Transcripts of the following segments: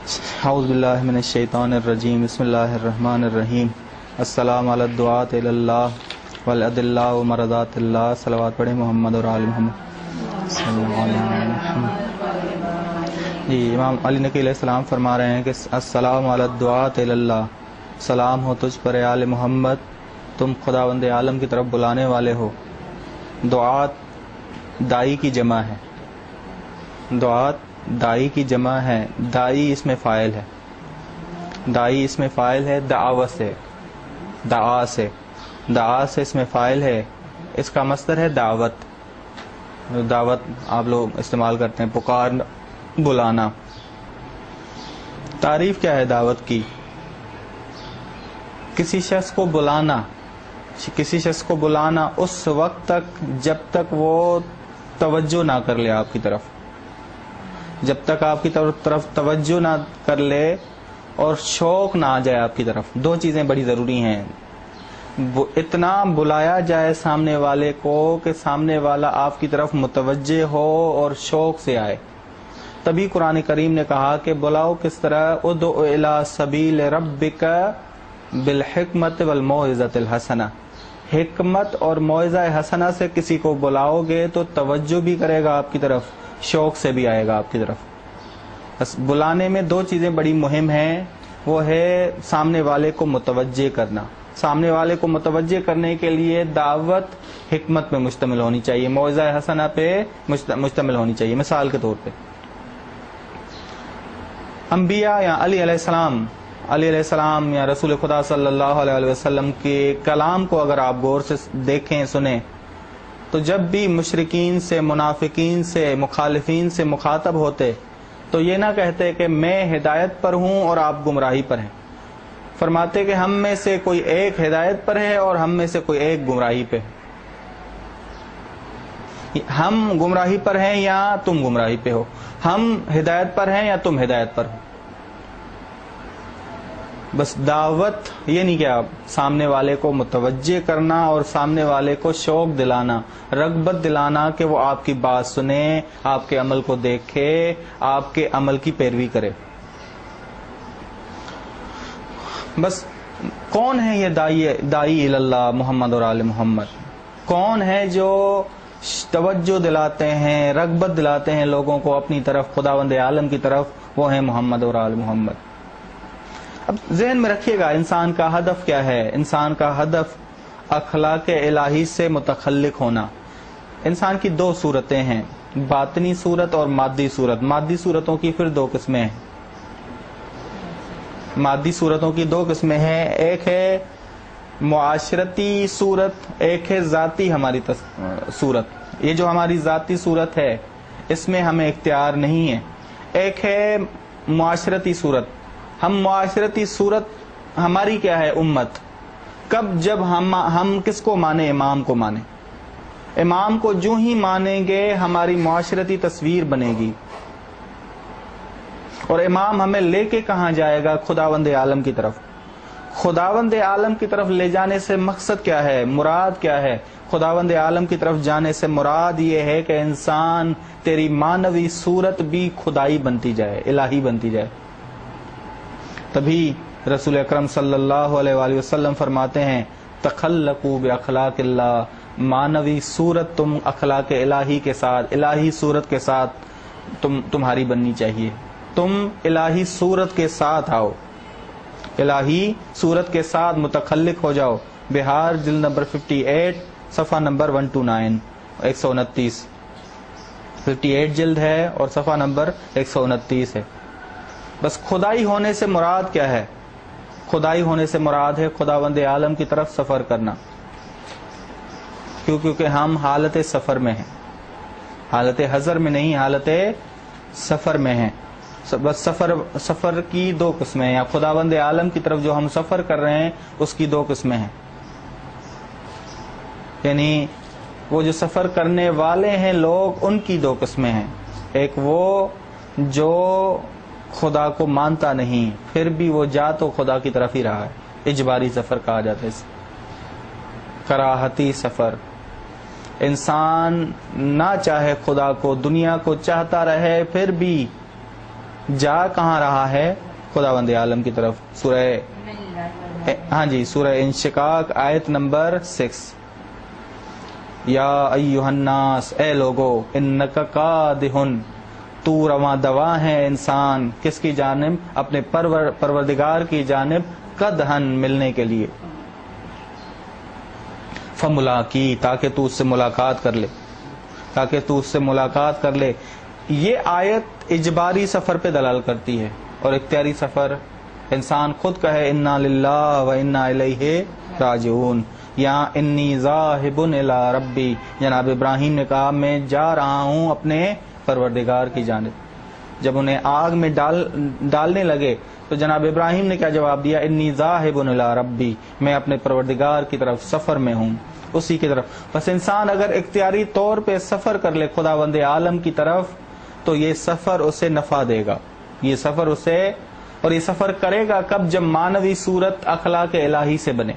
اعوذ باللہ من الشیطان الرجیم بسم اللہ الرحمن الرحیم السلام علی الدعاۃ اللہ والادلاء ومرضات اللہ صلوات پڑھیں محمد اور آل محمد صلی اللہ علیہ وسلم۔ جی امام علی نقی علیہ السلام فرما رہے ہیں کہ السلام علی الدعاۃ اللہ، سلام ہو تجھ پر آل محمد، تم خداوند عالم کی طرف بلانے والے ہو۔ دعات دائی کی جمع ہے، دعات دائی کی جمع ہے، دائی اس میں فاعل ہے، دائی اس میں فاعل ہے، دعوت سے، دعا سے، دعا سے اس میں فاعل ہے، اس کا مصدر ہے دعوت۔ دعوت آپ لوگ استعمال کرتے ہیں، پکار، بلانا۔ تعریف کیا ہے دعوت کی؟ کسی شخص کو بلانا، کسی شخص کو بلانا اس وقت تک جب تک وہ توجہ نہ کر لے آپ کی طرف، جب تک آپ کی طرف توجہ نہ کر لے اور شوق نہ آ جائے آپ کی طرف۔ دو چیزیں بڑی ضروری ہیں، اتنا بلایا جائے سامنے والے کو کہ سامنے والا آپ کی طرف متوجہ ہو اور شوق سے آئے۔ تبھی قرآن کریم نے کہا کہ بلاؤ کس طرح، ادعو الی سبیل ربک بالحکمت والموعظۃ الحسنہ، حکمت اور موعظہ حسنہ سے کسی کو بلاؤ گے تو توجہ بھی کرے گا آپ کی طرف، شوق سے بھی آئے گا آپ کی طرف۔ بس بلانے میں دو چیزیں بڑی مہم ہیں، وہ ہے سامنے والے کو متوجہ کرنا، سامنے والے کو متوجہ کرنے کے لیے دعوت حکمت پہ مشتمل ہونی چاہیے، موعظہ حسنہ پہ مشتمل ہونی چاہیے۔ مثال کے طور پہ انبیاء یا علی علیہ السلام یا رسول خدا صلی اللہ علیہ وسلم کے کلام کو اگر آپ غور سے دیکھیں، سنیں، تو جب بھی مشرکین سے، منافقین سے، مخالفین سے مخاطب ہوتے تو یہ نہ کہتے کہ میں ہدایت پر ہوں اور آپ گمراہی پر ہیں، فرماتے کہ ہم میں سے کوئی ایک ہدایت پر ہے اور ہم میں سے کوئی ایک گمراہی پہ ہے، ہم گمراہی پر ہیں یا تم گمراہی پہ ہو، ہم ہدایت پر ہیں یا تم ہدایت پر ہو۔ بس دعوت یہ نہیں کہ آپ سامنے والے کو متوجہ کرنا اور سامنے والے کو شوق دلانا، رغبت دلانا کہ وہ آپ کی بات سنے، آپ کے عمل کو دیکھے، آپ کے عمل کی پیروی کرے۔ بس کون ہے یہ دائی اللہ محمد اور آل محمد؟ کون ہے جو توجہ دلاتے ہیں، رغبت دلاتے ہیں لوگوں کو اپنی طرف، خداوند عالم کی طرف؟ وہ ہیں محمد اور آل محمد۔ اب ذہن میں رکھیے گا انسان کا ہدف کیا ہے۔ انسان کا ہدف اخلاق الہی سے متخلق ہونا۔ انسان کی دو صورتیں ہیں، باطنی صورت اور مادی صورت۔ مادی صورتوں کی پھر دو قسمیں ہیں، مادی صورتوں کی دو قسمیں ہیں، ایک ہے معاشرتی صورت، ایک ہے ذاتی ہماری صورت۔ یہ جو ہماری ذاتی صورت ہے اس میں ہمیں اختیار نہیں ہے۔ ایک ہے معاشرتی صورت۔ ہم معاشرتی صورت ہماری کیا ہے؟ امت۔ کب؟ جب ہم کس کو مانیں؟ امام کو مانیں۔ امام کو جو ہی مانیں گے ہماری معاشرتی تصویر بنے گی، اور امام ہمیں لے کے کہاں جائے گا؟ خداوند عالم کی طرف۔ خداوند عالم کی طرف لے جانے سے مقصد کیا ہے؟ مراد کیا ہے؟ خداوند عالم کی طرف جانے سے مراد یہ ہے کہ انسان تیری مانوی صورت بھی خدائی بنتی جائے، الہی بنتی جائے۔ تبھی رسول اکرم صلی اللہ علیہ وآلہ وسلم فرماتے ہیں تخلقوا باخلاق اللہ، مانوی صورت تم اخلاق الہی کے ساتھ، الہی صورت کے ساتھ تمہاری بننی چاہیے۔ تم الہی صورت کے ساتھ آؤ، الہی صورت کے ساتھ متخلق ہو جاؤ۔ بہار جلد نمبر 58 صفحہ نمبر 129 129، 58 جلد ہے اور صفحہ نمبر 129 ہے۔ بس خدائی ہونے سے مراد کیا ہے؟ خدائی ہونے سے مراد ہے خداوند عالم کی طرف سفر کرنا، کیونکہ ہم حالت سفر میں ہیں، حالت حضر میں نہیں، حالت سفر میں ہیں۔ بس سفر کی دو قسمیں ہیں، یا خداوند عالم کی طرف جو ہم سفر کر رہے ہیں اس کی دو قسمیں ہیں، یعنی وہ جو سفر کرنے والے ہیں لوگ، ان کی دو قسمیں ہیں۔ ایک وہ جو خدا کو مانتا نہیں پھر بھی وہ جا تو خدا کی طرف ہی رہا ہے، اجباری سفر کہا جاتا ہے اسے، کراہتی سفر۔ انسان نہ چاہے خدا کو، دنیا کو چاہتا رہے، پھر بھی جا کہاں رہا ہے؟ خداوند عالم کی طرف. سورہ انشقاق آیت نمبر 6. یا ایھا الناس، اے لوگو، انک قادحن، تو رواں دوا ہے انسان، کس کی جانب؟ اپنے پروردگار کی جانب، قدحن، ملنے کے لیے. فملاقی، تاکہ تو اس سے ملاقات کر لے. یہ آیت اجباری سفر پہ دلال کرتی ہے، اور اختیاری سفر انسان خود کہے انا للہ و انا الیہ راجعون. یہاں انی ذاہب الی ربی، جناب ابراہیم نے کہا میں جا رہا ہوں اپنے پروردگار کی جانب. جب انہیں آگ میں ڈالنے لگے تو جناب ابراہیم نے کیا جواب دیا؟ انی ذاہب الی ربی، میں اپنے پروردگار کی طرف سفر میں ہوں، اسی کی طرف. بس انسان اگر اختیاری طور پہ سفر کر لے خداوند عالم کی طرف تو یہ سفر اسے نفع دے گا. یہ سفر کرے گا کب؟ جب مانوی صورت اخلاق الہی سے بنے.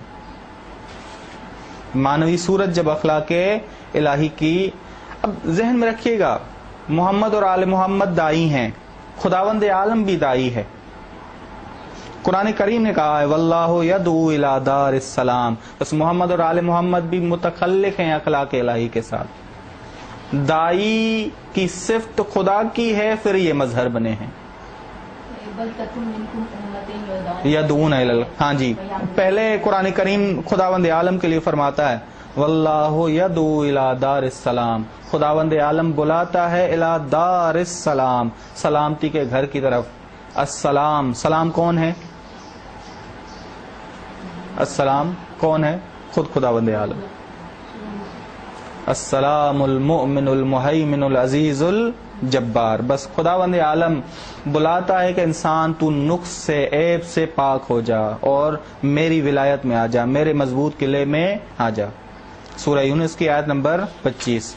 مانوی صورت جب اخلاق الہی کی. اب ذہن میں رکھیے گا، محمد اور آل محمد دائی ہیں، خداوند عالم بھی دائی ہے. قرآن کریم نے کہا ہے واللہ یدعو الی دار السلام. بس محمد اور آل محمد بھی متخلق ہیں اخلاق الہی کے ساتھ. دائی کی صفت خدا کی ہے، پھر یہ مظہر بنے ہیں. یدعون الی پہلے قرآن کریم خداوند عالم کے لیے فرماتا ہے واللہ یدعو الی دار السلام، خداوند عالم بلاتا ہے الی دار السلام، سلامتی کے گھر کی طرف. السلام، سلام کون ہے؟ السلام کون ہے؟ خود خداوند عالم. السلام المؤمن المہیمن العزیز الجبار. بس خداوند عالم بلاتا ہے کہ انسان تو نقص سے، عیب سے پاک ہو جا اور میری ولایت میں آ جا، میرے مضبوط قلعے میں آ جا. سورہ یونس کی آیت نمبر 25.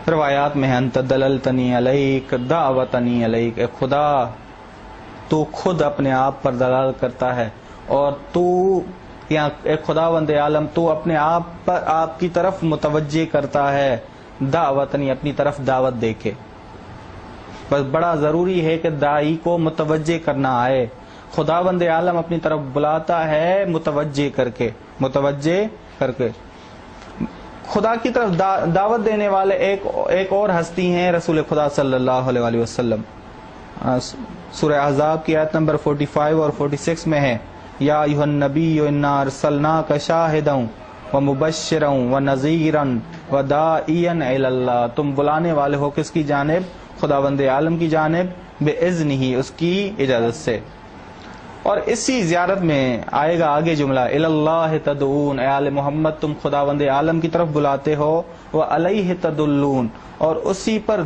روایات میں انت دللتنی علیک دعوتنی علیک، اے خدا تو خود اپنے آپ پر دلال کرتا ہے، اور تو یا اے خداوند عالم تو اپنے آپ پر آپ کی طرف متوجہ کرتا ہے. دعوتنی، اپنی طرف دعوت دے کے. بس بڑا ضروری ہے کہ دائی کو متوجہ کرنا آئے. خداوند عالم اپنی طرف بلاتا ہے متوجہ کر کے. خدا کی طرف دعوت دینے والے ایک اور ہستی ہیں، رسول خدا صلی اللہ علیہ وسلم. سورہ احزاب کی آیت نمبر 45 اور 46 میں ہے یا ایھا النبی انا ارسلناک شاہدا ومبشرا ونذیرا وداعیا الی اللہ. تم بلانے والے ہو کس کی جانب؟ خداوند عالم کی جانب، باذنہ، اس کی اجازت سے. اور اسی زیارت میں آئے گا آگے جملہ الی اللہ تدعون، اے آل محمد تم خداوند عالم کی طرف بلاتے ہو، وعلیہ تدلون، اور اسی پر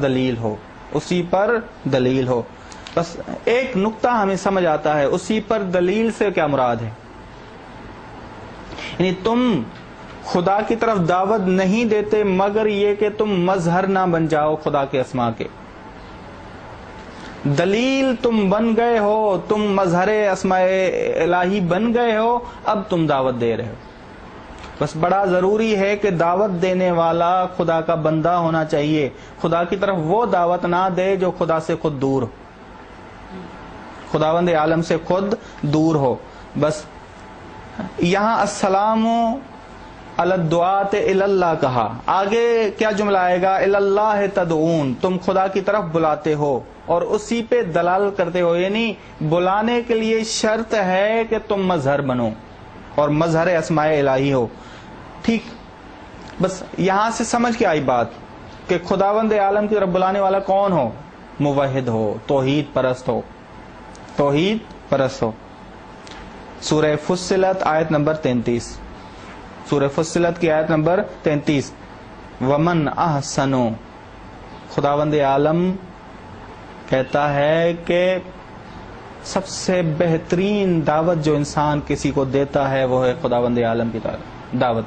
دلیل ہو. بس ایک نقطہ ہمیں سمجھ آتا ہے، اسی پر دلیل سے کیا مراد ہے. یعنی تم خدا کی طرف دعوت نہیں دیتے مگر یہ کہ تم مظہر نہ بن جاؤ خدا کے اسماء کے. دلیل تم بن گئے ہو، تم مظہر اسماء الہی بن گئے ہو، اب تم دعوت دے رہے ہو. بس بڑا ضروری ہے کہ دعوت دینے والا خدا کا بندہ ہونا چاہیے. خدا کی طرف وہ دعوت نہ دے جو خدا سے خود دور ہو، خداوند عالم سے خود دور ہو. بس یہاں السلام علی الدعاۃ الی اللہ کہا، آگے کیا جملہ آئے گا؟ الی اللہ تدعون، تم خدا کی طرف بلاتے ہو اور اسی پہ دلال کرتے ہو. یعنی بلانے کے لیے شرط ہے کہ تم مظہر بنو اور مظہر اسماء الہی ہو. ٹھیک، بس یہاں سے سمجھ کے آئی بات کہ خداوند عالم کی طرف بلانے والا کون ہو؟ موحد ہو، توحید پرست ہو. سورہ فصلت آیت نمبر 33، سورہ فصلت کی آیت نمبر 33. ومن احسن، خداوند عالم کہتا ہے کہ سب سے بہترین دعوت جو انسان کسی کو دیتا ہے وہ ہے خداوند عالم کی دعوت.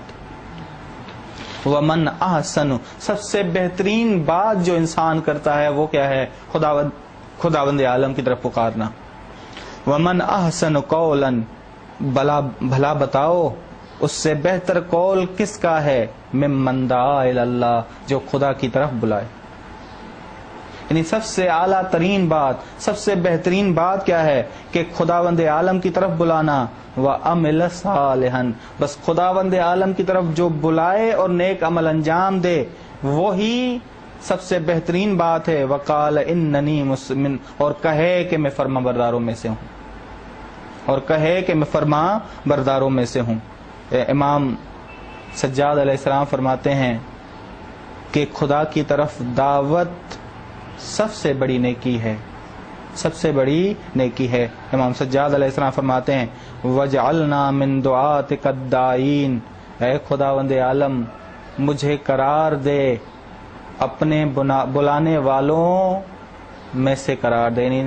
ومن احسن، سب سے بہترین بات جو انسان کرتا ہے وہ کیا ہے؟ خداوند عالم کی طرف پکارنا. ومن احسن قولا، بھلا بتاؤ اس سے بہتر قول کس کا ہے؟ ممن دعا الی اللہ، جو خدا کی طرف بلائے. یعنی سب سے اعلیٰ ترین بات، سب سے بہترین بات کیا ہے کہ خداوند عالم کی طرف بلانا، وَعَمِلَ صَالِحًا، بس خداوند عالم کی طرف جو بلائے اور نیک عمل انجام دے وہی سب سے بہترین بات ہے۔ وَقَالَ إِنَّنِي مُسْلِمٌ، اور کہے کہ میں فرما برداروں میں سے ہوں، اور کہے کہ میں فرما برداروں میں سے ہوں۔ امام سجاد علیہ السلام فرماتے ہیں کہ خدا کی طرف دعوت سب سے بڑی نیکی ہے، سب سے بڑی نیکی ہے۔ امام سجاد علیہ السلام فرماتے ہیں وَجْعَلْنَا مِن دُعَاتِكَ الدَّاعِينَ، اے خداوند عالم مجھے قرار دے اپنے بلانے والوں میں سے قرار دے، یعنی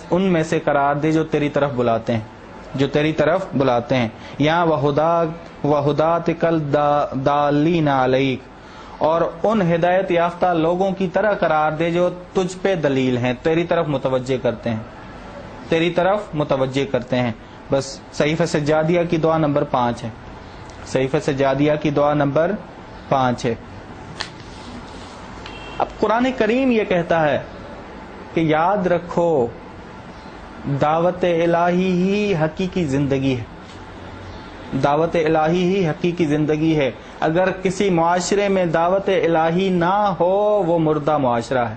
ان میں سے قرار دے جو تیری طرف بلاتے ہیں، جو تیری طرف بلاتے ہیں۔ یہاں وَهُدَاتِكَ الضَّالِّينَ عَلَيْكَ، اور ان ہدایت یافتہ لوگوں کی طرح قرار دے جو تجھ پہ دلیل ہیں، تیری طرف متوجہ کرتے ہیں، تیری طرف متوجہ کرتے ہیں۔ بس صحیفہ سجادیہ کی دعا نمبر 5 ہے، صحیفہ سجادیہ کی دعا نمبر 5 ہے۔ اب قرآن کریم یہ کہتا ہے کہ یاد رکھو دعوت الہی ہی حقیقی زندگی ہے، دعوت الہی ہی حقیقی زندگی ہے۔ اگر کسی معاشرے میں دعوت الہی نہ ہو وہ مردہ معاشرہ ہے۔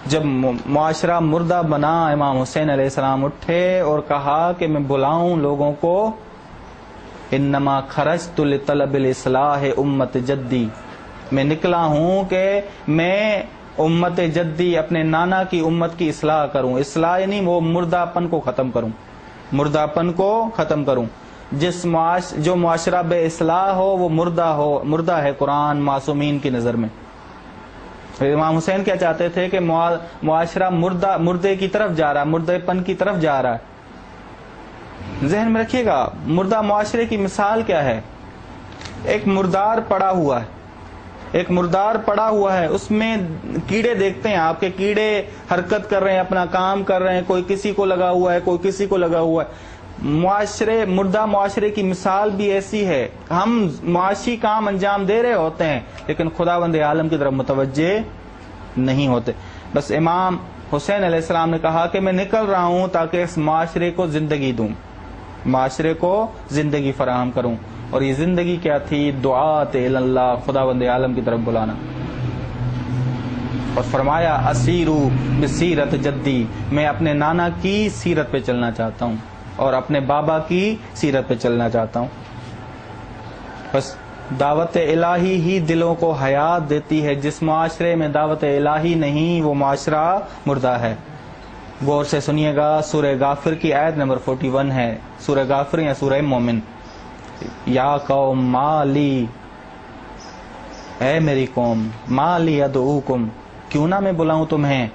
جب معاشرہ مردہ بنا، امام حسین علیہ السلام اٹھے اور کہا کہ میں بلاؤں لوگوں کو، انما خرجت لطلب الاصلاح امت جدی، میں نکلا ہوں کہ میں امت جدی اپنے نانا کی امت کی اصلاح کروں۔ اصلاح یعنی وہ مردہ پن کو ختم کروں، مردہ پن کو ختم کروں۔ جو معاشرہ بے اصلاح ہو وہ مردہ ہے قرآن معصومین کی نظر میں۔ امام حسین کیا چاہتے تھے کہ معاشرہ مردے کی طرف جا رہا ہے، مردے پن کی طرف جا رہا ہے۔ ذہن میں رکھیے گا مردہ معاشرے کی مثال کیا ہے؟ ایک مردار پڑا ہوا ہے، ایک مردار پڑا ہوا ہے، اس میں کیڑے دیکھتے ہیں آپ کے، کیڑے حرکت کر رہے ہیں، اپنا کام کر رہے ہیں، کوئی کسی کو لگا ہوا ہے، کوئی کسی کو لگا ہوا ہے۔ مردہ معاشرے کی مثال بھی ایسی ہے، ہم معاشی کام انجام دے رہے ہوتے ہیں لیکن خداوند عالم کی طرف متوجہ نہیں ہوتے۔ بس امام حسین علیہ السلام نے کہا کہ میں نکل رہا ہوں تاکہ اس معاشرے کو زندگی دوں، معاشرے کو زندگی فراہم کروں۔ اور یہ زندگی کیا تھی؟ دعات اللہ، خداوند عالم کی طرف بلانا۔ اور فرمایا اسیرو بسیرت جدی، میں اپنے نانا کی سیرت پہ چلنا چاہتا ہوں اور اپنے بابا کی سیرت پہ چلنا چاہتا ہوں۔ بس دعوت الہی ہی دلوں کو حیات دیتی ہے۔ جس معاشرے میں دعوت الہی نہیں وہ معاشرہ مردہ ہے۔ غور سے سنیے گا، سورہ غافر کی آیت نمبر 41 ہے، سورہ غافر یا سورہ مومن۔ یا قوم ما لی، اے میری قوم، ما لی ادعوکم، کیوں نہ میں بلاؤں تمہیں،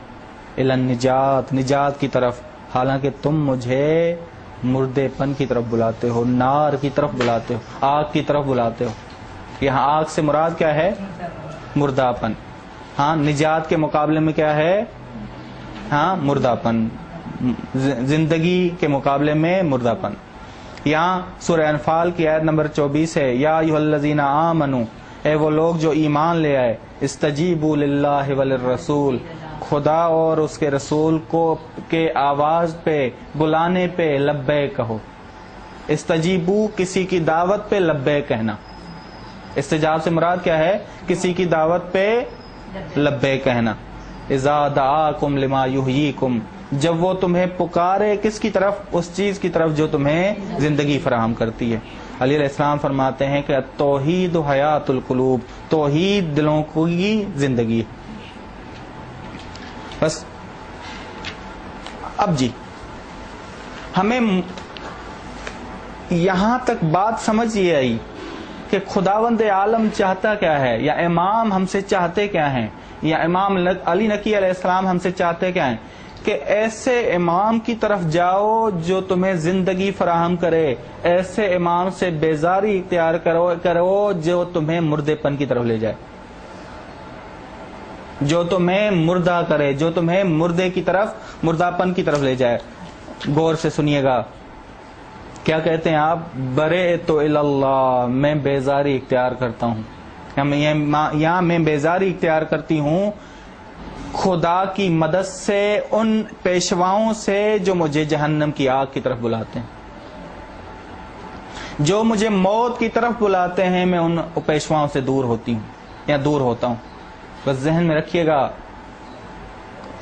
الی النجات، نجات کی طرف، حالانکہ تم مجھے مردے پن کی طرف بلاتے ہو، نار کی طرف بلاتے ہو، آگ کی طرف بلاتے ہو۔ یہاں آگ سے مراد کیا ہے؟ مردہ پن۔ ہاں، نجات کے مقابلے میں کیا ہے؟ ہاں، مردہ پن، زندگی کے مقابلے میں مردہ پن۔ یہاں سورہ انفال کی آیت نمبر 24 ہے، یا ایھا الذین آمنوا، اے وہ لوگ جو ایمان لے آئے، استجیبوا للہ وللرسول، خدا اور اس کے رسول کو کے آواز پہ، بلانے پہ لبیک کہو۔ استجیبو کسی کی دعوت پہ لبیک کہنا۔ استجاب سے مراد کیا ہے؟ کسی کی دعوت پہ لبیک کہنا۔ اذا دعاکم لما یحییکم، جب وہ تمہیں پکارے کس کی طرف؟ اس چیز کی طرف جو تمہیں زندگی فراہم کرتی ہے۔ علی علیہ السلام فرماتے ہیں کہ التوحید حیات القلوب، توحید دلوں کی زندگی ہے۔ بس اب جی ہمیں یہاں تک بات سمجھ یہ آئی کہ خداوند عالم چاہتا کیا ہے، یا امام ہم سے چاہتے کیا ہیں، یا امام علی نقی علیہ السلام ہم سے چاہتے کیا ہیں، کہ ایسے امام کی طرف جاؤ جو تمہیں زندگی فراہم کرے، ایسے امام سے بیزاری اختیار کرو جو تمہیں مردے پن کی طرف لے جائے، جو تمہیں مردہ کرے، جو تمہیں مردے کی طرف، مردہ پن کی طرف لے جائے۔ غور سے سنیے گا، کیا کہتے ہیں آپ؟ برئت الی اللہ، میں بیزاری اختیار کرتا ہوں، یہاں میں بیزاری اختیار کرتی ہوں خدا کی مدد سے ان پیشواؤں سے جو مجھے جہنم کی آگ کی طرف بلاتے ہیں، جو مجھے موت کی طرف بلاتے ہیں، میں ان پیشواؤں سے دور ہوتی ہوں یا دور ہوتا ہوں۔ بس ذہن میں رکھیے گا،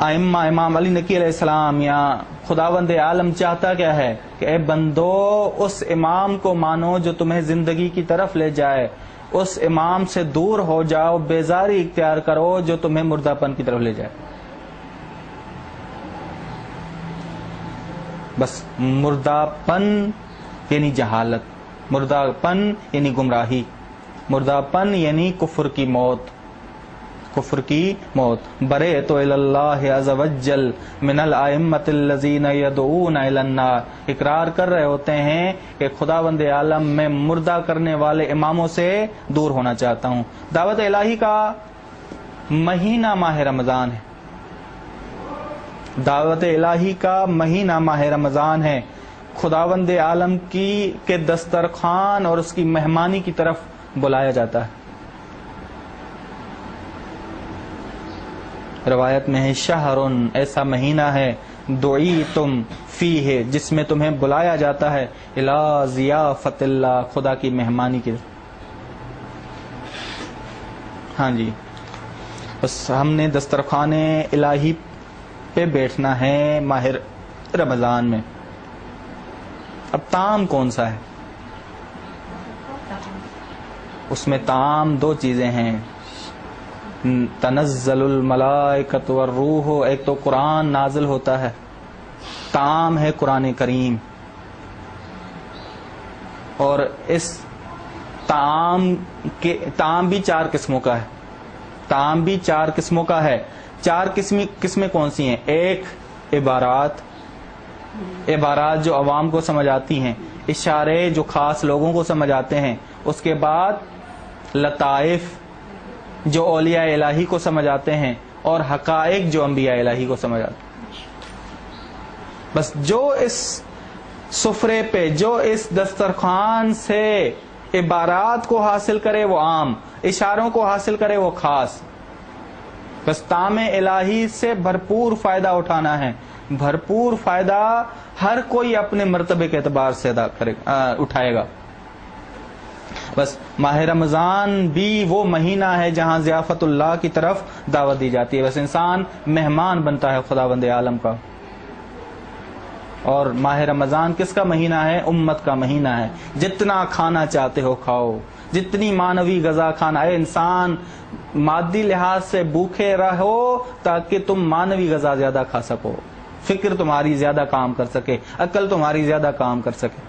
ائمہ امام علی نقی علیہ السلام یا خداوند عالم چاہتا کیا ہے کہ اے بندو اس امام کو مانو جو تمہیں زندگی کی طرف لے جائے، اس امام سے دور ہو جاؤ، بیزاری اختیار کرو جو تمہیں مردہ پن کی طرف لے جائے۔ بس مردہ پن یعنی جہالت، مردہ پن یعنی گمراہی، مردہ پن یعنی کفر کی موت، کفر کی موت۔ برئت الی اللہ عز وجل من الائمۃ الذین یدعون الی النار، اقرار کر رہے ہوتے ہیں کہ خداوند عالم میں مردہ کرنے والے اماموں سے دور ہونا چاہتا ہوں۔ دعوت الہی کا مہینہ ماہ رمضان ہے، دعوت الہی کا مہینہ ماہ رمضان ہے۔ خداوند عالم کے دسترخوان اور اس کی مہمانی کی طرف بلایا جاتا ہے۔ روایت میں ہے شہر، ایسا مہینہ ہے دعیتم فیہ، جس میں تمہیں بلایا جاتا ہے الی ضیافت اللہ، خدا کی مہمانی کی۔ ہاں جی، بس ہم نے دسترخوان الہی پہ بیٹھنا ہے ماہ رمضان میں۔ اب طعام کون سا ہے؟ اس میں طعام دو چیزیں ہیں، تنزل الملائکۃ والروح، ایک تو قرآن نازل ہوتا ہے، طعام ہے قرآن کریم، اور اس طعام بھی 4 قسموں کا ہے، طعام بھی 4 قسموں کا ہے۔ 4 قسمیں کون سی ہیں؟ ایک عبارات جو عوام کو سمجھ آتی ہیں، اشارے جو خاص لوگوں کو سمجھ آتے ہیں، اس کے بعد لطائف جو اولیاء الہی کو سمجھ آتے ہیں، اور حقائق جو انبیاء الہی کو سمجھ آتے ہیں۔ بس جو اس سفرے پہ، جو اس دسترخوان سے عبارات کو حاصل کرے وہ عام، اشاروں کو حاصل کرے وہ خاص۔ بس طعام الہی سے بھرپور فائدہ اٹھانا ہے، بھرپور فائدہ ہر کوئی اپنے مرتبے کے اعتبار سے اٹھائے گا۔ بس ماہ رمضان بھی وہ مہینہ ہے جہاں ضیافت اللہ کی طرف دعوت دی جاتی ہے۔ بس انسان مہمان بنتا ہے خداوند عالم کا۔ اور ماہ رمضان کس کا مہینہ ہے؟ امت کا مہینہ ہے۔ جتنا کھانا چاہتے ہو کھاؤ، جتنی مانوی غذا کھانا ہے، انسان مادی لحاظ سے بھوکے رہو تاکہ تم مانوی غذا زیادہ کھا سکو، فکر تمہاری زیادہ کام کر سکے، عقل تمہاری زیادہ کام کر سکے۔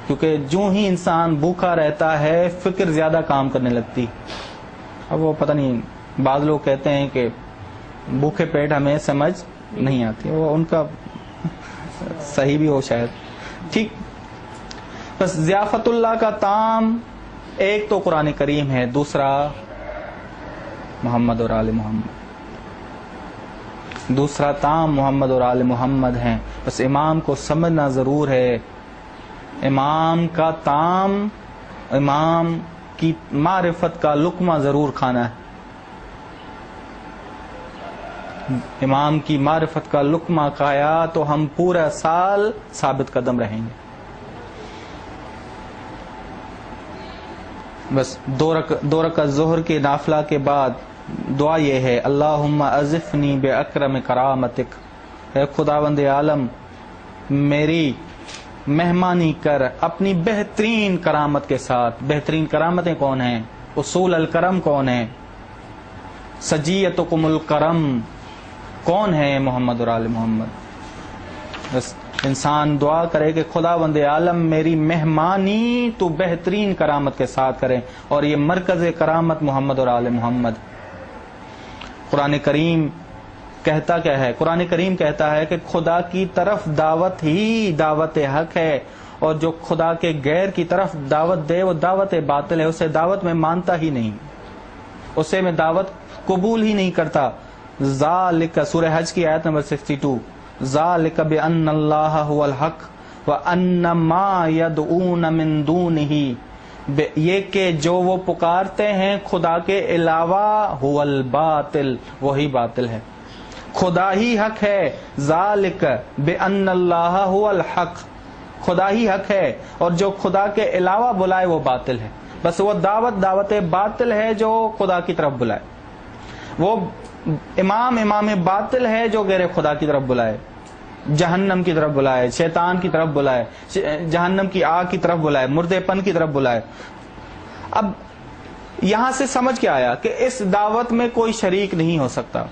کیونکہ جو ہی انسان بھوکا رہتا ہے فکر زیادہ کام کرنے لگتی۔ اب وہ پتہ نہیں، بعض لوگ کہتے ہیں کہ بھوکے پیٹ ہمیں سمجھ نہیں آتی، وہ ان کا صحیح بھی ہو شاید، ٹھیک۔ بس ضیافت اللہ کا طعام ایک تو قرآن کریم ہے، دوسرا محمد اور آل محمد، دوسرا طعام محمد اور آل محمد ہیں۔ بس امام کو سمجھنا ضرور ہے، امام کا طعام، امام کی معرفت کا لقمہ ضرور کھانا ہے، امام کی معرفت کا لقمہ کھایا تو ہم پورا سال ثابت قدم رہیں گے۔ بس 2 رکعت ظہر کے نافلہ کے بعد دعا یہ ہے، اللہم اعزفنی باکرم کرامتک، اے خداوند عالم میری مہمانی کر اپنی بہترین کرامت کے ساتھ۔ بہترین کرامتیں کون ہیں؟ اصول الکرم کون ہیں؟ سجیتکم الکرم کون ہے؟ محمد اور آل محمد۔ بس انسان دعا کرے کہ خداوند عالم میری مہمانی تو بہترین کرامت کے ساتھ کرے، اور یہ مرکز کرامت محمد اور آل محمد۔ قرآن کریم کہتا کیا ہے؟ قرآن کریم کہتا ہے کہ خدا کی طرف دعوت ہی دعوت حق ہے، اور جو خدا کے غیر کی طرف دعوت دے وہ دعوت باطل ہے، اسے دعوت میں مانتا ہی نہیں، اسے میں دعوت قبول ہی نہیں کرتا۔ ذالک، سورہ حج کی آیت نمبر 62، ذالک بان اللہ هو الحق وان ما يدعون من دونه یہ کہ جو وہ پکارتے ہیں خدا کے علاوہ هو الباطل، وہی باطل ہے، خدا ہی حق ہے، ذالک بان اللہ هو الحق، خدا ہی حق ہے، اور جو خدا کے علاوہ بلائے وہ باطل ہے۔ بس وہ دعوت باطل ہے جو خدا کی طرف بلائے، وہ امام باطل ہے جو غیر خدا کی طرف بلائے، جہنم کی طرف بلائے، شیطان کی طرف بلائے، جہنم کی آگ کی طرف بلائے، مردے پن کی طرف بلائے۔ اب یہاں سے سمجھ کے آیا کہ اس دعوت میں کوئی شریک نہیں ہو سکتا،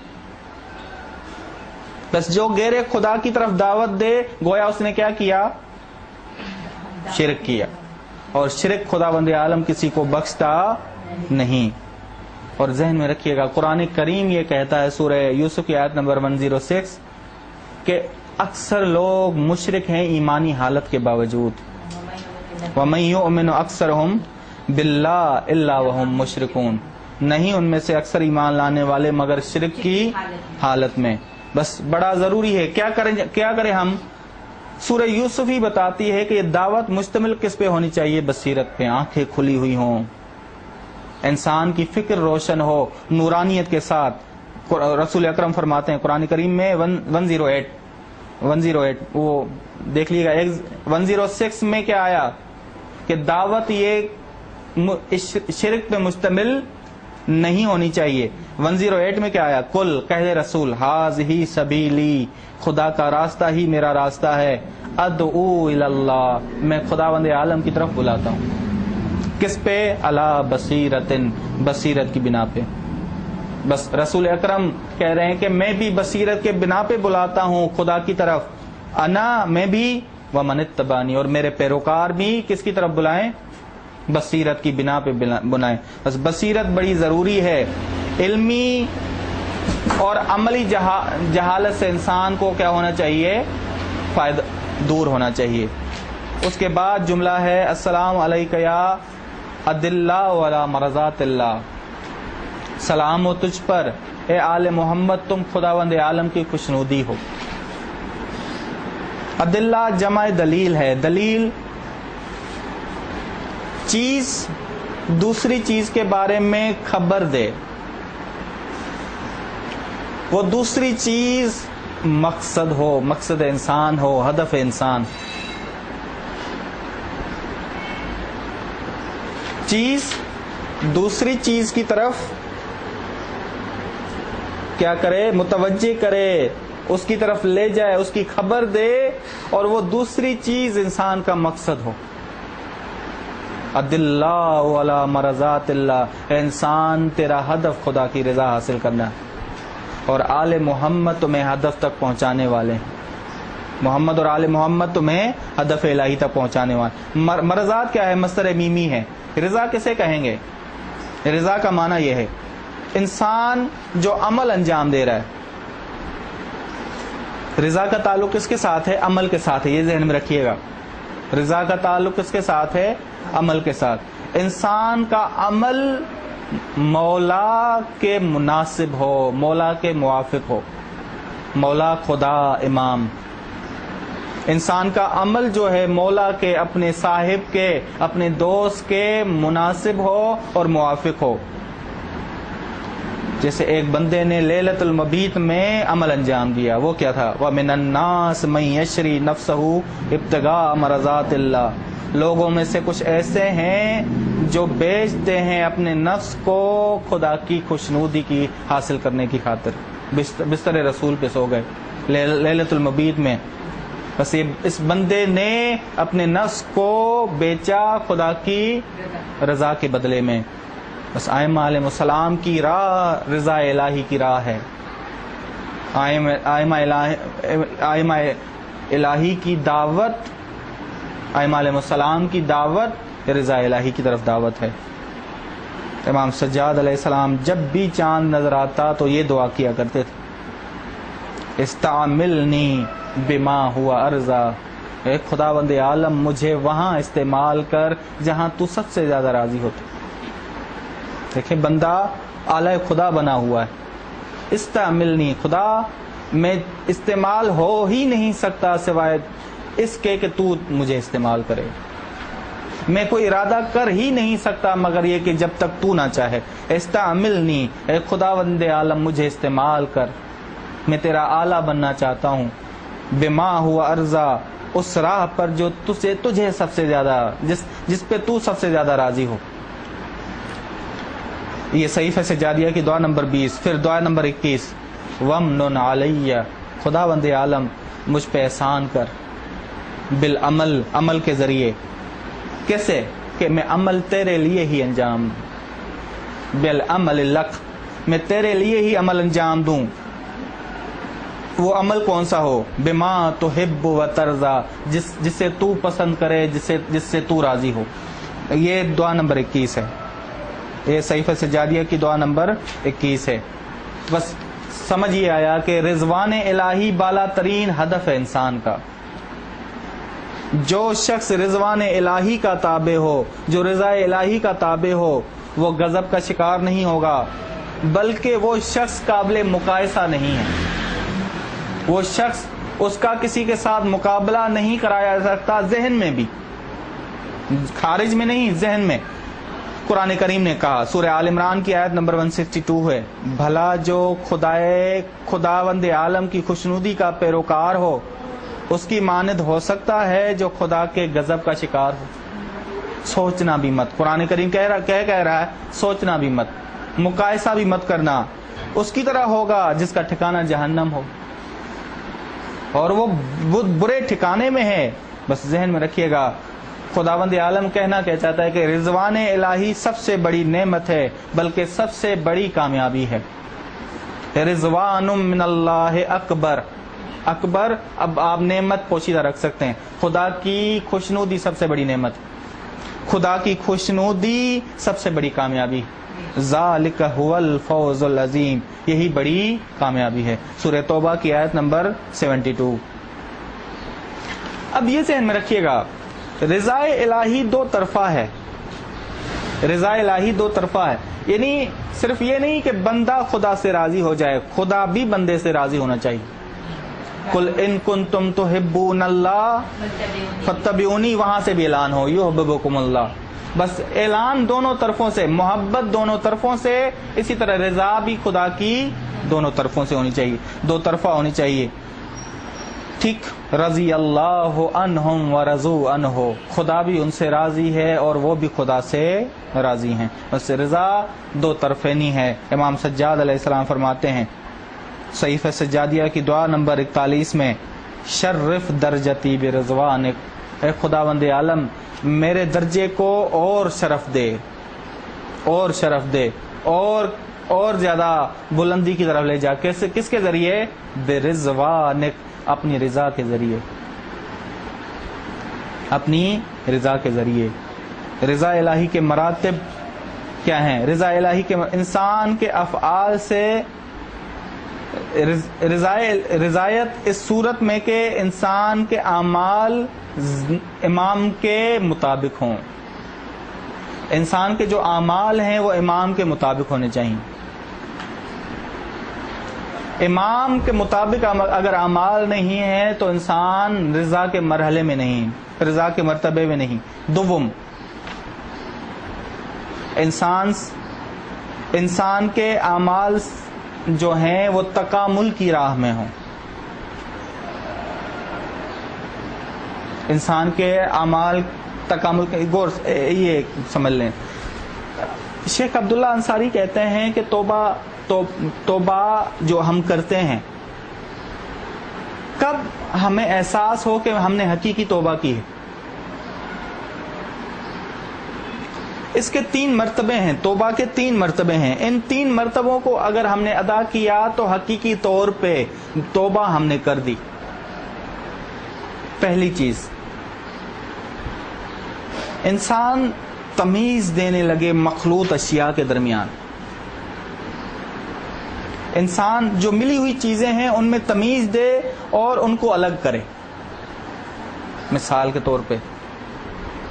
بس جو غیر خدا کی طرف دعوت دے گویا اس نے کیا کیا؟ شرک کیا، اور شرک خداوند عالم کسی کو بخشتا نہیں۔ اور ذہن میں رکھیے گا قرآن کریم یہ کہتا ہے سورہ یوسف کی آیت نمبر 106 کہ اکثر لوگ مشرک ہیں ایمانی حالت کے باوجود، وَمَن يُؤْمِنُ أَكْثَرُهُمْ بِاللَّهِ إِلَّا وَهُمْ مُشْرِكُونَ، نہیں ان میں سے اکثر ایمان لانے والے مگر شرک کی حالت میں۔ بس بڑا ضروری ہے، کیا کریں ہم؟ سورہ یوسف ہی بتاتی ہے کہ یہ دعوت مشتمل کس پہ ہونی چاہیے؟ بصیرت پہ، آنکھیں کھلی ہوئی ہوں، انسان کی فکر روشن ہو نورانیت کے ساتھ۔ رسول اکرم فرماتے ہیں قرآن کریم میں 108 وہ دیکھ لیے گا، 106 میں کیا آیا کہ دعوت یہ شرک پہ مشتمل نہیں ہونی چاہیے۔ 108 میں کیا آیا؟ کل کہہ دے رسول، ہاذہ سبیلی، خدا کا راستہ ہی میرا راستہ ہے، ادعو الی اللہ، میں خداوند عالم کی طرف بلاتا ہوں۔ کس پہ؟ علی بصیرت، بصیرت کی بنا پہ۔ بس رسول اکرم کہہ رہے ہیں کہ میں بھی بصیرت کے بنا پہ بلاتا ہوں خدا کی طرف، انا، میں بھی، ومن اتبعنی، اور میرے پیروکار بھی کس کی طرف بلائیں؟ بصیرت کی بنا پہ بنائیں۔ بس بصیرت بڑی ضروری ہے، علمی اور عملی جہالت سے انسان کو کیا ہونا چاہیے؟ فائدہ دور ہونا چاہیے۔ اس کے بعد جملہ ہے السلام علیک یا عد اللہ وعلی مرضات اللہ، سلام ہو تجھ پر اے آل محمد، تم خداوند عالم کی خوشنودی ہو۔ عد اللہ جمع دلیل ہے، دلیل چیز دوسری چیز کے بارے میں خبر دے، وہ دوسری چیز مقصد ہو، مقصد انسان ہو، ہدف انسان، چیز دوسری چیز کی طرف کیا کرے؟ متوجہ کرے، اس کی طرف لے جائے، اس کی خبر دے، اور وہ دوسری چیز انسان کا مقصد ہو۔ عد اللہ علی مرضات اللہ، انسان تیرا ہدف خدا کی رضا حاصل کرنا ہے، اور آل محمد تمہیں ہدف تک پہنچانے والے ہیں، محمد اور آل محمد تمہیں ہدف الہی تک پہنچانے والے۔ مرضات کیا ہے؟ مصدر میمی ہے۔ رضا کسے کہیں گے؟ رضا کا معنی یہ ہے انسان جو عمل انجام دے رہا ہے۔ رضا کا تعلق کس کے ساتھ ہے؟ عمل کے ساتھ ہے، یہ ذہن میں رکھیے گا۔ رضا کا تعلق کس کے ساتھ ہے؟ عمل کے ساتھ۔ انسان کا عمل مولا کے مناسب ہو، مولا کے موافق ہو، مولا خدا امام۔ انسان کا عمل جو ہے مولا کے، اپنے صاحب کے، اپنے دوست کے مناسب ہو اور موافق ہو۔ جیسے ایک بندے نے لیلۃ المبیت میں عمل انجام دیا، وہ کیا تھا؟ وَمِنَ النَّاسِ مَن يَشْرِي نَفْسَهُ ابْتِغَاءَ مَرَضَاتِ اللَّهِ، لوگوں میں سے کچھ ایسے ہیں جو بیچتے ہیں اپنے نفس کو خدا کی خوشنودی کی حاصل کرنے کی خاطر، بستر رسول پہ سو گئے لیلۃ المبیت میں۔ بس اس بندے نے اپنے نفس کو بیچا خدا کی رضا کے بدلے میں۔ بس ائمہ علیہ السلام کی راہ رضا الہی کی راہ ہے، ائمہ الہی کی دعوت، ائمہ علیہ السلام کی دعوت رضا الہی کی طرف دعوت ہے۔ امام سجاد علیہ السلام جب بھی چاند نظر آتا تو یہ دعا کیا کرتے تھے، استعملنی بما ہوا ارضا، اے خداوند عالم مجھے وہاں استعمال کر جہاں تو سب سے زیادہ راضی ہوتا۔ دیکھیں بندہ اعلی خدا بنا ہوا ہے، استعملنی، خدا میں استعمال ہو ہی نہیں سکتا سوائے اس کے کہ تو مجھے استعمال کرے، میں کوئی ارادہ کر ہی نہیں سکتا مگر یہ کہ جب تک تو نہ چاہے. استعملنی، اے خداوند عالم مجھے استعمال کر، میں تیرا آلہ بننا چاہتا ہوں. بما ہوا ارضا، اس راہ پر جو تجھے سب سے زیادہ، جس پہ تو سب سے زیادہ راضی ہو. یہ صحیفہ سجادیہ کی دعا نمبر 20. پھر دعا نمبر 21، ومنن علیہ، خداوند عالم مجھ پہ احسان کر، بالعمل، عمل کے ذریعے. کیسے؟ کہ میں عمل تیرے لیے ہی انجام دوں. بالعمل لک، میں تیرے لیے ہی عمل انجام دوں. وہ عمل کون سا ہو؟ بما تحب و ترضا، جس سے تو پسند کرے، جس سے تو راضی ہو. یہ دعا نمبر 21 ہے. یہ صحیفہ سجادیہ کی دعا نمبر 21 ہے. بس سمجھ یہ آیا کہ رضوان الہی بالا ترین ہدف ہے انسان کا. جو شخص رضوان الہی کا تابع ہو، جو رضا الہی کا تابع ہو، وہ غضب کا شکار نہیں ہوگا، بلکہ وہ شخص قابل مقایسہ نہیں ہے. وہ شخص، اس کا کسی کے ساتھ مقابلہ نہیں کرایا جا سکتا، ذہن میں بھی، خارج میں نہیں، ذہن میں. قرآن کریم نے کہا، سورہ آل عمران کی آیت نمبر 162 ہے، بھلا جو خداوند عالم کی خوشنودی کا پیروکار ہو، اس کی مانند ہو سکتا ہے جو خدا کے غضب کا شکار ہو. سوچنا بھی مت. قرآن کریم کہہ رہا ہے سوچنا بھی مت، مقایسہ بھی مت کرنا. اس کی طرح ہوگا جس کا ٹھکانہ جہنم ہو، اور وہ برے ٹھکانے میں ہے. بس ذہن میں رکھیے گا، خداوند عالم کہنا کیا چاہتا ہے کہ رضوان الہی سب سے بڑی نعمت ہے، بلکہ سب سے بڑی کامیابی ہے. رضوان من اللہ اکبر. اکبر، اب آپ نعمت پوشیدہ رکھ سکتے ہیں. خدا کی خوشنودی سب سے بڑی نعمت، خدا کی خوشنودی سب سے بڑی کامیابی. ذالک هو الفوز العظیم، یہی بڑی کامیابی ہے. سورہ توبہ کی آیت نمبر 72. اب یہ ذہن میں رکھیے گا، رضا الہی دو طرفہ ہے. رضا الہی دو طرفہ ہے، یعنی صرف یہ نہیں کہ بندہ خدا سے راضی ہو جائے، خدا بھی بندے سے راضی ہونا چاہیے. قل ان کنتم تحبون اللہ فاتبعونی، وہاں سے بھی اعلان ہو یحببکم اللہ. بس اعلان دونوں طرفوں سے، محبت دونوں طرفوں سے. اسی طرح رضا بھی خدا کی دونوں طرفوں سے ہونی چاہیے، دو طرفہ ہونی چاہیے. ٹھیک، رضی اللہ عنہم ورضوا عنہ، خدا بھی ان سے راضی ہے اور وہ بھی خدا سے راضی ہیں. بس رضا دو طرفینی ہے. امام سجاد علیہ السلام فرماتے ہیں صحیفہ سجادیہ کی دعا نمبر 41 میں، شرف درجتی برضوانک، اے خداوند عالم میرے درجے کو اور شرف دے، اور شرف دے، اور زیادہ بلندی کی طرف لے جا. کس کے ذریعے؟ برضوانک، اپنی رضا کے ذریعے، اپنی رضا کے ذریعے. رضا الہی کے مراتب کیا ہیں؟ رضا الہی کے انسان کے افعال سے رضایت اس صورت میں کہ انسان کے اعمال امام کے مطابق ہوں. انسان کے جو اعمال ہیں وہ امام کے مطابق ہونے چاہیے. امام کے مطابق اگر اعمال نہیں ہیں تو انسان رضا کے مرحلے میں نہیں، رضا کے مرتبے میں نہیں. دوم، انسان کے اعمال جو ہیں وہ تکامل کی راہ میں ہوں. انسان کے اعمال تکامل کے، غور یہ سمجھ لیں. شیخ عبداللہ انصاری کہتے ہیں کہ توبہ جو ہم کرتے ہیں، کب ہمیں احساس ہو کہ ہم نے حقیقی توبہ کی ہے؟ اس کے 3 مرتبے ہیں، توبہ کے 3 مرتبے ہیں. ان 3 مرتبوں کو اگر ہم نے ادا کیا تو حقیقی طور پہ توبہ ہم نے کر دی. پہلی چیز، انسان تمیز دینے لگے مخلوط اشیاء کے درمیان. انسان جو ملی ہوئی چیزیں ہیں ان میں تمیز دے اور ان کو الگ کرے. مثال کے طور پہ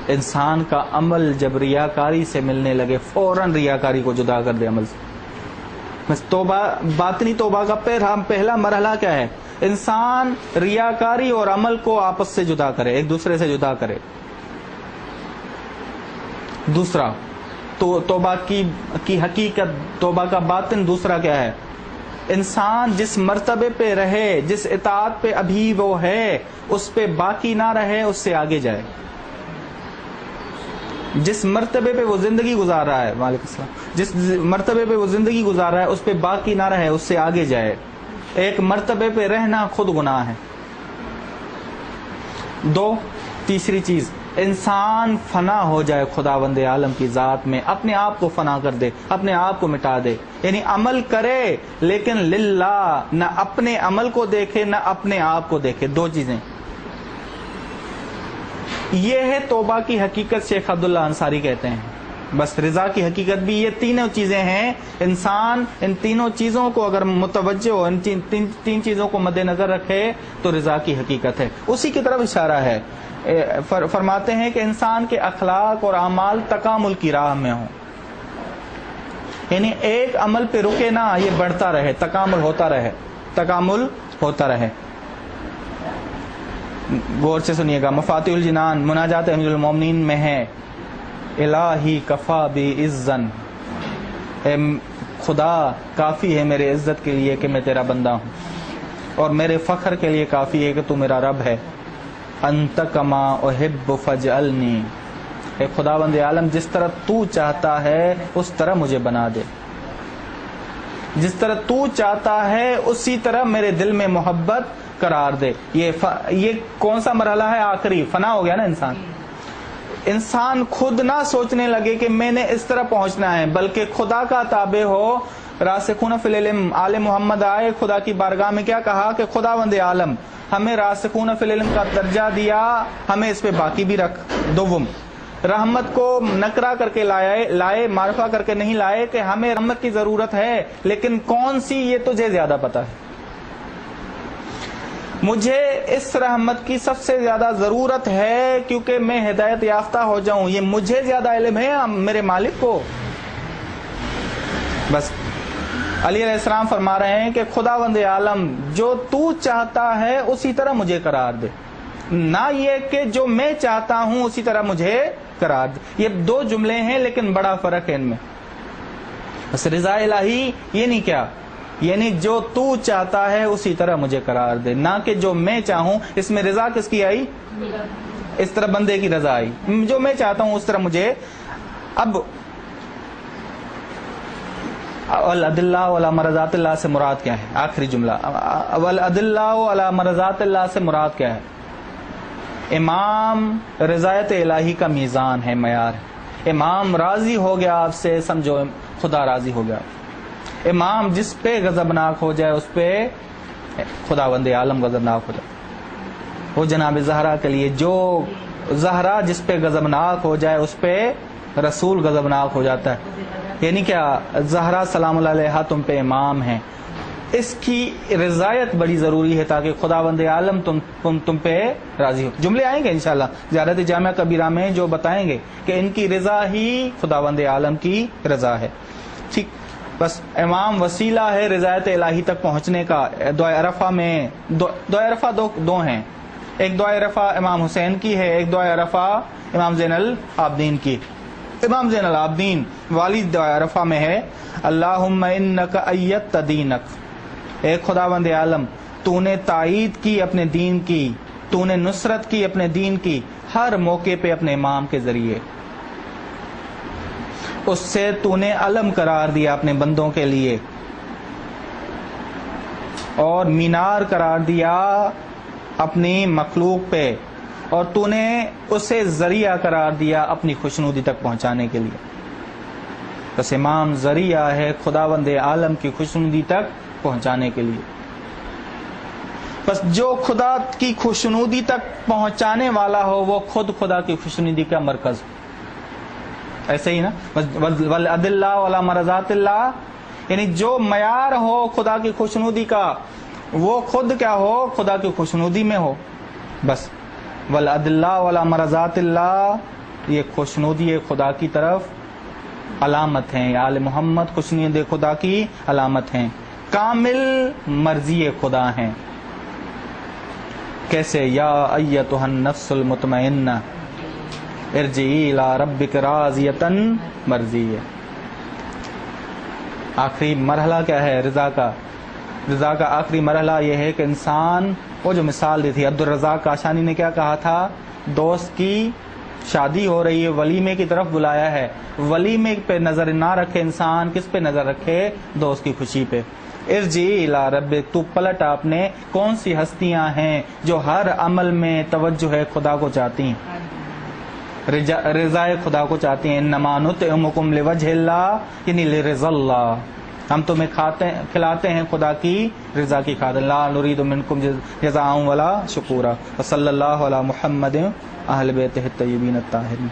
انسان کا عمل جب ریاکاری سے ملنے لگے فوراً ریاکاری کو جدا کر دے عمل سے. بس توبہ، باطنی توبہ کا پہلا مرحلہ کیا ہے؟ انسان ریاکاری اور عمل کو آپس سے جدا کرے، ایک دوسرے سے جدا کرے. دوسرا تو توبہ کی حقیقت، توبہ کا باطن دوسرا کیا ہے؟ انسان جس مرتبے پہ رہے، جس اطاعت پہ ابھی وہ ہے، اس پہ باقی نہ رہے، اس سے آگے جائے. جس مرتبے پہ وہ زندگی گزار رہا ہے، وعلیکم السلام، جس مرتبے پہ وہ زندگی گزار رہا ہے اس پہ باقی نہ رہے، اس سے آگے جائے. ایک مرتبے پہ رہنا خود گناہ ہے. تیسری چیز، انسان فنا ہو جائے خداوند عالم کی ذات میں، اپنے آپ کو فنا کر دے، اپنے آپ کو مٹا دے. یعنی عمل کرے لیکن للہ، نہ اپنے عمل کو دیکھے نہ اپنے آپ کو دیکھے. دو چیزیں. یہ ہے توبہ کی حقیقت. شیخ عبداللہ انصاری کہتے ہیں بس رضا کی حقیقت بھی یہ تینوں چیزیں ہیں. انسان ان تینوں چیزوں کو اگر متوجہ ہو، ان تین چیزوں کو مد نظر رکھے تو رضا کی حقیقت ہے. اسی کی طرف اشارہ ہے. فرماتے ہیں کہ انسان کے اخلاق اور اعمال تکامل کی راہ میں ہوں، یعنی ایک عمل پہ رکے نہ، یہ بڑھتا رہے، تکامل ہوتا رہے، تکامل ہوتا رہے. غور سے سنیے گا. مفاتیح الجنان مناجات امیر المومنین میں ہے، الہی کفا بی عزن، اے خدا کافی ہے میرے عزت کے لیے کہ میں تیرا بندہ ہوں، اور میرے فخر کے لیے کافی ہے کہ تو میرا رب ہے. انت کما احب فجعلنی، اے خداوند عالم جس طرح تو چاہتا ہے اس طرح مجھے بنا دے، جس طرح تو چاہتا ہے اسی طرح میرے دل میں محبت قرار دے. یہ کون سا مرحلہ ہے؟ آخری. فنا ہو گیا نا انسان. انسان خود نہ سوچنے لگے کہ میں نے اس طرح پہنچنا ہے، بلکہ خدا کا تابع ہو. راسخون فی العلم آل محمد آئے خدا کی بارگاہ میں، کیا کہا کہ خداوند عالم ہمیں راسخون فی العلم کا درجہ دیا، ہمیں اس پہ باقی بھی رکھ. دوم، رحمت کو نکرا کر کے لائے، معرفہ کر کے نہیں لائے کہ ہمیں رحمت کی ضرورت ہے، لیکن کون سی یہ تجھے زیادہ پتا ہے. مجھے اس رحمت کی سب سے زیادہ ضرورت ہے کیونکہ میں ہدایت یافتہ ہو جاؤں. یہ مجھے زیادہ علم ہے میرے مالک کو. بس علی علیہ السلام فرما رہے ہیں کہ خداوند عالم جو تو چاہتا ہے اسی طرح مجھے قرار دے، نہ یہ کہ جو میں چاہتا ہوں اسی طرح مجھے قرار دے. یہ دو جملے ہیں لیکن بڑا فرق ہے ان میں. بس رضا الہی یہ نہیں کیا، یعنی جو تو چاہتا ہے اسی طرح مجھے قرار دے، نہ کہ جو میں چاہوں. اس میں رضا کس کی آئی؟ اس طرح بندے کی رضا آئی، جو میں چاہتا ہوں اس طرح مجھے. اب والادلہ علی مرضات اللہ سے مراد کیا ہے؟ آخری جملہ، والادلہ علی مرضات اللہ سے مراد کیا ہے؟ امام رضایت الہی کا میزان ہے، معیار ہے. امام راضی ہو گیا آپ سے، سمجھو خدا راضی ہو گیا. امام جس پہ غضبناک ہو جائے اس پہ خداوند عالم غضبناک ہو جائے. وہ جناب زہرا کے لیے، جو زہرا جس پہ غضبناک ہو جائے اس پہ رسول غضبناک ہو جاتا ہے. یعنی کیا؟ زہرا سلام اللہ علیہا تم پہ امام ہیں، اس کی رضایت بڑی ضروری ہے تاکہ خداوند عالم تم پہ راضی ہو. جملے آئیں گے انشاءاللہ زیارت جامعہ کبیرہ میں جو بتائیں گے کہ ان کی رضا ہی خداوند عالم کی رضا ہے. ٹھیک، بس امام وسیلہ ہے رضایت الہی تک پہنچنے کا. دعائے عرفہ میں دعائے عرفہ دو ہیں. ایک دعائے عرفہ امام حسین کی ہے، ایک دعائے عرفہ امام زین العابدین کی. امام زین العابدین والی دعائے عرفہ میں ہے، اللہم انک ایدت دینک، اے خداوند عالم تو نے تائید کی اپنے دین کی، تو نے نصرت کی اپنے دین کی ہر موقع پہ اپنے امام کے ذریعے. اس سے تو نے علم قرار دیا اپنے بندوں کے لیے، اور مینار قرار دیا اپنی مخلوق پہ، اور تو نے اسے ذریعہ قرار دیا اپنی خوشنودی تک پہنچانے کے لیے. بس امام ذریعہ ہے خداوند عالم کی خوشنودی تک پہنچانے کے لیے. بس جو خدا کی خوشنودی تک پہنچانے والا ہو وہ خود خدا کی خوشنودی کا مرکز. ایسے ہی نا، والادلہ علی مرضات اللہ، یعنی جو معیار ہو خدا کی خوشنودی کا وہ خود کیا ہو؟ خدا کی خوشنودی میں ہو. بس والادلہ علی مرضات اللہ، یہ خوشنودی خدا کی طرف علامت ہیں. آل محمد خوشنودی خدا کی علامت ہیں، کامل مرضی خدا ہیں. کیسے؟ یا ایتھا النفس المطمئنہ، ارجعی الی ربک راضیۃ مرضیہ۔ آخری مرحلہ کیا ہے رضا کا؟ رضا کا آخری مرحلہ یہ ہے کہ انسان، وہ جو مثال دی تھی عبدالرزاق کاشانی نے، کیا کہا تھا؟ دوست کی شادی ہو رہی ہے، ولیمے کی طرف بلایا ہے، ولیمے پہ نظر نہ رکھے انسان، کس پہ نظر رکھے؟ دوست کی خوشی پہ۔ ارجعی الی ربک، تو پلٹ اپنے، کون سی ہستیاں ہیں جو ہر عمل میں توجہ ہے خدا کو چاہتی ہیں، رضا خدا کو چاہتی ہیں؟ انما نطعمکم لوجہ اللہ، یعنی لرضا اللہ، ہم تمہیں کھلاتے ہیں خدا کی رضا کی خاطر، لا نرید منکم جزاء ولا شکورا۔ وصلی اللہ علی محمد اہل بیتہ الطیبین الطاہرین۔